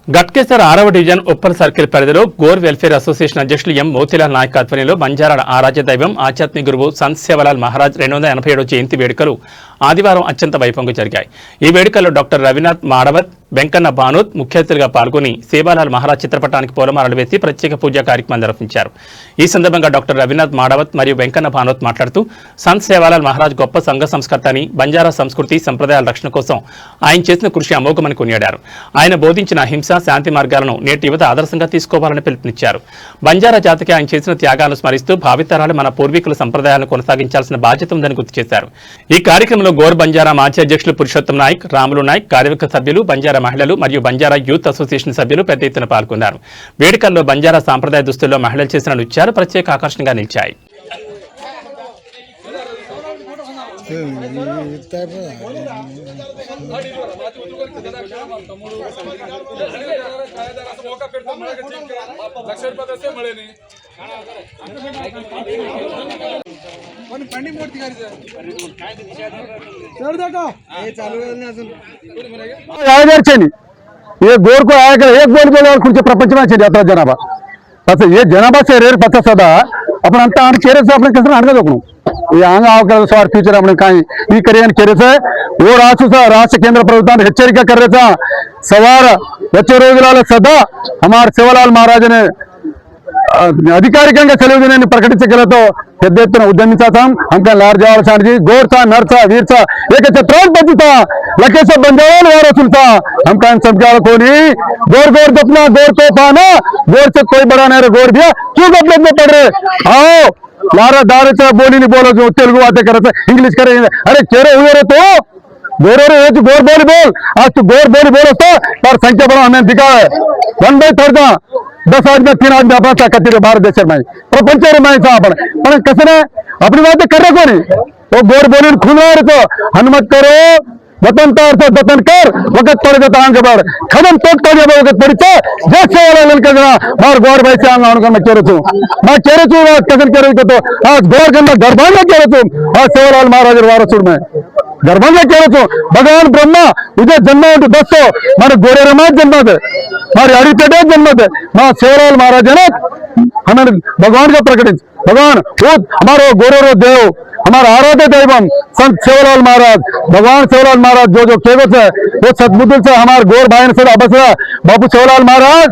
గట్కేసర్ 6వ division Uppal circle పరిధిలో Gor welfare association అధ్యక్షులు ఎం మోతీలాల్ నాయక్ ఆధ్వర్యంలో బంజారాల ఆరాధ్య దైవం ఆధ్యాత్మిక గురువు సంత్ సేవలాల్ మహారాజ్ 287వ జయంతి వేడుకలు ఆదివారం అత్యంత వైభవంగా జరిగాయి. ఈ వేడుకల్లో డాక్టర్ రవినాథ్ మాడవత్, వెంకన్న భానోత్ ముఖ్య అతిథులుగా పాల్గొని సేవాలాల్ మహారాజ్ చిత్రపటానికి పూలమాలలు వేసి ప్రత్యేక పూజా కార్యక్రమం నిర్వహించారు. ఈ సందర్భంగా డాక్టర్ రవినాథ్ మాడవత్ మరియు వెంకన్న భానోత్ మాట్లాడుతూ సంత్ సేవాలాల్ మహారాజ్ గొప్ప సంఘ సంస్కర్త అని, బంజారా సంస్కృతి సంప్రదాయాల రక్షణ కోసం ఆయన చేసిన కృషి అమోఘమని కొనియాడారు. ఆయన బోధించిన హింస, శాంతి మార్గాలను నేటి యువత ఆదర్శంగా తీసుకోవాలని పిలుపునిచ్చారు. బంజారా జాతికి ఆయన చేసిన త్యాగాలను స్మరిస్తూ భావితరాలు మన పూర్వీకుల సంప్రదాయాలను కొనసాగించాల్సిన బాధ్యత ఉందని గుర్తు చేశారు. ఈ కార్యక్రమంలో గోర్ బంజారా మాజీ అధ్యక్షులు పురుషోత్తం నాయక్, రాములు నాయక్, కార్యవర్గ సభ్యులు, బంజారా మహిళలు మరియు బంజారా యూత్ అసోసియేషన్ సభ్యులు పెద్ద ఎత్తున పాల్గొన్నారు. వేడుకల్లో బంజారా సాంప్రదాయ దుస్తుల్లో మహిళలు చేసిన నృత్యాలు ప్రత్యేక ఆకర్షణగా నిలిచాయి. ये गोर को आया एक बोल बोले और कुछ प्रपंच में जाता जनाबा बस ये जनाबा से रेर पता सदा अपन अंत चेहरे से अपने कसर अड़ग ये आंग आव सवार फ्यूचर अपने कहीं ये करिए चेहरे से वो राष्ट्र केंद्र प्रभुत्व हेच्चरिका कर रहे सवार बच्चे रोज सदा हमारे सेवालाल महाराज ने అధికారికంగా సెలవు దినాన్ని ప్రకటించగలతో పెద్ద ఎత్తున ఉద్యమించాం. అంకా లార్జావాల్సానికి గోర్సా నర్సా వీర్సా ఏకఛత్రాధిపతిత లకేశ బంజారాల వారసులతా हमका समझा कोनी गोर गोर दपना गोर तो पाना गोर से कोई बड़ा नहीं गोर दिया क्यों गपलत में पड़ रहे आओ लारा दारे से बोली नहीं बोलो जो तेलुगु बातें कर रहे इंग्लिश करे अरे चेहरे हुए रहे तो गोर गोर बोली बोल आज तू गोर बोली बोलो तो पर संख्या बड़ा हमें दिखा है 1/3 10 आदमी 3 आदमी अपना ताकत भारत देश में प्रपंच में अपन कसने अपनी बातें कर रहे कोनी वो गोर बोली खून तो हनुमत करो वतन तार से वतन कर वक्त पड़ जाता आंग बढ़ खनन तोड़ता जब वक्त पड़ता जैसे वाला लड़का जरा मार गौर भाई से आंग आने का मैं चेहरे कसन करे तो आज गौर करना दरबार चेहरे तू आज सेवालाल महाराज वारसुड़ में दरबार चेहरे तू भगवान ब्रह्मा उदय जन्म उठ दसो मारे गोरे रमाज जन्म दे मारे हरिपेटे जन्म दे मां सेवालाल महाराज ने हमें भगवान का प्रकटित भगवान वो हमारो गोरे देव हमारा आराध्य दैवम संत सेवालाल महाराज भगवान सेवालाल महाराज जो केवत है वो सदबुद्धि से हमारे गोर भाई से अबसरा बाबू सेवालाल महाराज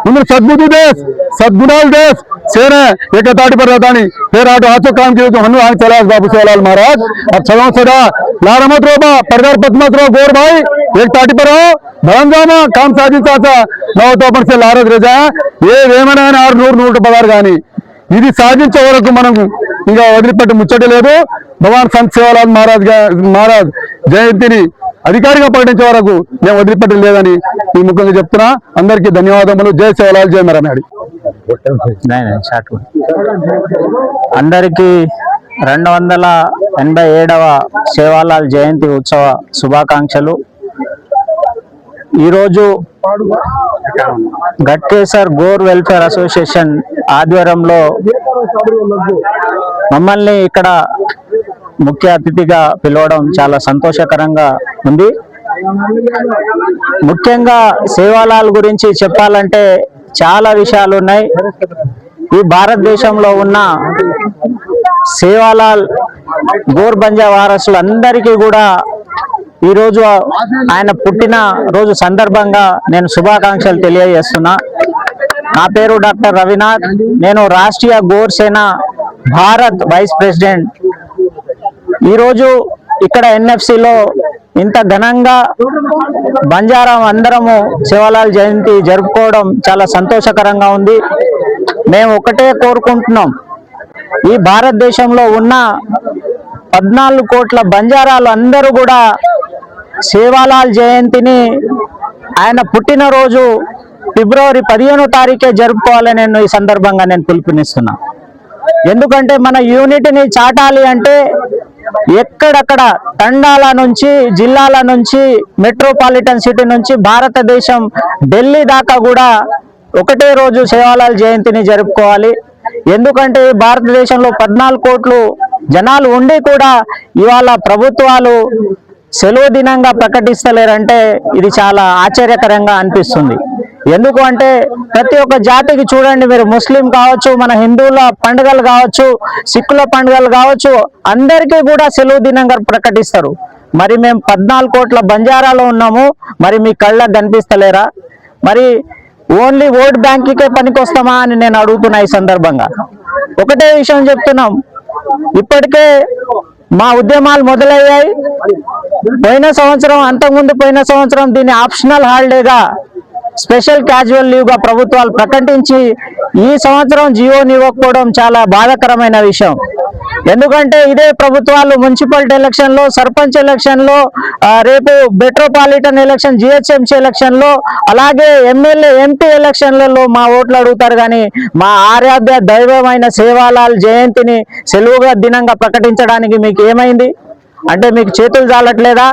उन्हें सदबुद्धि देश सदगुणाल देश सेने एक ताटी पर रहता नहीं फिर आटो हाथों काम किए तो हनु आगे चला बाबू सेवालाल महाराज अब चलो सदा लारमत रोबा परदार पद्मत रो गोर भाई एक ताटी पर आओ भवन जामा काम साजी चाचा नौ तो अपन से लारद रजा ये वेमना 600 पदार गानी ఇది సాధించే వరకు మనం ఇంకా వదిలిపెట్టి ముచ్చట లేదు. భగవాన్ సంత్ సేవాలాల్ మహారాజ్ జయంతిని అధికారిగా ప్రకటించే వరకు మేము వదిలిపెట్టి లేదని ఈ ముఖ్యంగా చెప్తున్నా. అందరికీ ధన్యవాదములు. జై సేవాలాల్, జై మరనాడి. అందరికీ 287వ సేవాలాల్ జయంతి ఉత్సవ శుభాకాంక్షలు. ఈరోజు గట్కేసర్ గోర్ వెల్ఫేర్ అసోసియేషన్ ఆధ్వర్యంలో మమ్మల్ని ఇక్కడ ముఖ్య అతిథిగా పిలవడం చాలా సంతోషకరంగా ఉంది. ముఖ్యంగా సేవాలాల్ గురించి చెప్పాలంటే చాలా విషయాలు ఉన్నాయి. ఈ భారతదేశంలో ఉన్న సేవాలాల్ గోర్ బంజా వారసులు అందరికీ కూడా ఈరోజు ఆయన పుట్టిన రోజు సందర్భంగా నేను శుభాకాంక్షలు తెలియజేస్తున్నా. నా పేరు డాక్టర్ రవినాథ్. నేను రాష్ట్రీయ గోర్ సేన భారత్ వైస్ ప్రెసిడెంట్. ఈరోజు ఇక్కడ ఎన్ఎఫ్సిలో ఇంత ఘనంగా బంజారా అందరము సేవాలాల్ జయంతి జరుపుకోవడం చాలా సంతోషకరంగా ఉంది. మేము ఒకటే కోరుకుంటున్నాం, ఈ భారతదేశంలో ఉన్న 14 కోట్ల బంజారాలు అందరూ కూడా సేవాలాల్ జయంతిని ఆయన పుట్టినరోజు ఫిబ్రవరి 15వ తారీఖే జరుపుకోవాలని నేను ఈ సందర్భంగా నేను పిలుపునిస్తున్నా. ఎందుకంటే మన యూనిటీని చాటాలి అంటే ఎక్కడక్కడ తండాల నుంచి, జిల్లాల నుంచి, మెట్రోపాలిటన్ సిటీ నుంచి భారతదేశం ఢిల్లీ దాకా కూడా ఒకటే రోజు సేవాలాల్ జయంతిని జరుపుకోవాలి. ఎందుకంటే భారతదేశంలో 14 కోట్లు జనాలు ఉండి కూడా ఇవాళ ప్రభుత్వాలు సెలవు దినంగా ప్రకటిస్తలేరంటే ఇది చాలా ఆశ్చర్యకరంగా అనిపిస్తుంది. ఎందుకు అంటే ప్రతి ఒక్క జాతికి చూడండి, మీరు ముస్లిం కావచ్చు, మన హిందువుల పండుగలు కావచ్చు, సిక్కుల పండుగలు కావచ్చు, అందరికీ కూడా సెలవు దినంగా ప్రకటిస్తారు. మరి మేము 14 కోట్ల బంజారాలో ఉన్నాము, మరి మీ కళ్ళకు కనిపిస్తలేరా? మరి ఓన్లీ ఓట్ బ్యాంకుకే పనికొస్తామా అని నేను అడుగుతున్నా. ఈ సందర్భంగా ఒకటే విషయం చెప్తున్నాం, ఇప్పటికే మా ఉద్యమాలు మొదలయ్యాయి. పోయిన సంవత్సరం, అంతకుముందు పోయిన సంవత్సరం దీన్ని ఆప్షనల్ హాలిడేగా, స్పెషల్ క్యాజువల్ లీవ్గా ప్రభుత్వాలు ప్రకటించి ఈ సంవత్సరం జియోని ఇవ్వకపోవడం చాలా బాధాకరమైన విషయం. ఎందుకంటే ఇదే ప్రభుత్వాలు మున్సిపల్ ఎలక్షన్లో, సర్పంచ్ ఎలక్షన్లో, రేపు మెట్రోపాలిటన్ ఎలక్షన్, జిహెచ్ఎంసీ ఎలక్షన్లో, అలాగే ఎమ్మెల్యే ఎంపీ ఎలక్షన్లలో మా ఓట్లు అడుగుతారు. కానీ మా ఆరాధ్య దైవమైన సేవాలాల్ జయంతిని సెలవుగా దినంగా ప్రకటించడానికి మీకు ఏమైంది? అంటే మీకు చేతులు చాలట్లేదా?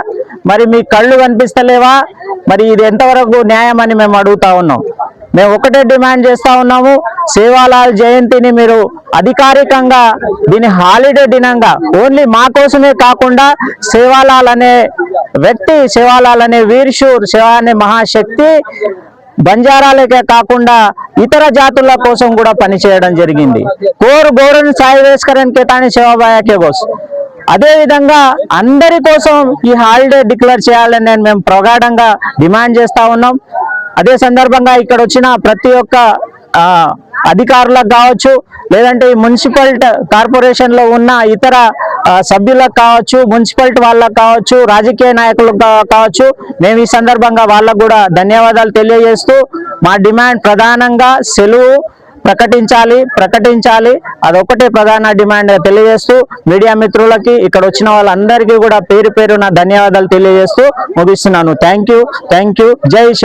మరి మీ కళ్ళు కనిపిస్తలేవా? మరి ఇది ఎంతవరకు న్యాయం అని మేము అడుగుతా ఉన్నాం. మేము ఒకటే డిమాండ్ చేస్తా ఉన్నాము, సేవాలాల్ జయంతిని మీరు అధికారికంగా దీని హాలిడే దినంగా, ఓన్లీ మా కోసమే కాకుండా సేవాలాల్ అనే వ్యక్తి, సేవాలాల్ అనే వీర్షూర్, సేవా అనే మహాశక్తి బంజారాలకే కాకుండా ఇతర జాతుల కోసం కూడా పనిచేయడం జరిగింది. గోరన్ సాయి వేస్కరన్ కేతాని సేవాబాయాకే బోస్. అదే విధంగా అందరి కోసం ఈ హాలిడే డిక్లేర్ చేయాలని నేను మేము ప్రగాఢంగా డిమాండ్ చేస్తా ఉన్నాం. అదే సందర్భంగా ఇక్కడ వచ్చిన ప్రతి ఒక్క అధికారులకు కావచ్చు, లేదంటే ఈ మున్సిపల్ కార్పొరేషన్ లో ఉన్న ఇతర సభ్యులకు కావచ్చు, మున్సిపాలిటీ వాళ్ళకు కావచ్చు, రాజకీయ నాయకులకు కావచ్చు, మేము ఈ సందర్భంగా వాళ్ళకు కూడా ధన్యవాదాలు తెలియజేస్తూ మా డిమాండ్ ప్రధానంగా సెలవు ప్రకటించాలి, అదొకటే ప్రధాన డిమాండ్ తెలియజేస్తూ మీడియా మిత్రులకి, ఇక్కడ వచ్చిన వాళ్ళందరికీ కూడా పేరు పేరున ధన్యవాదాలు తెలియజేస్తూ ముగిస్తున్నాను. Thank you. జై శ్రీ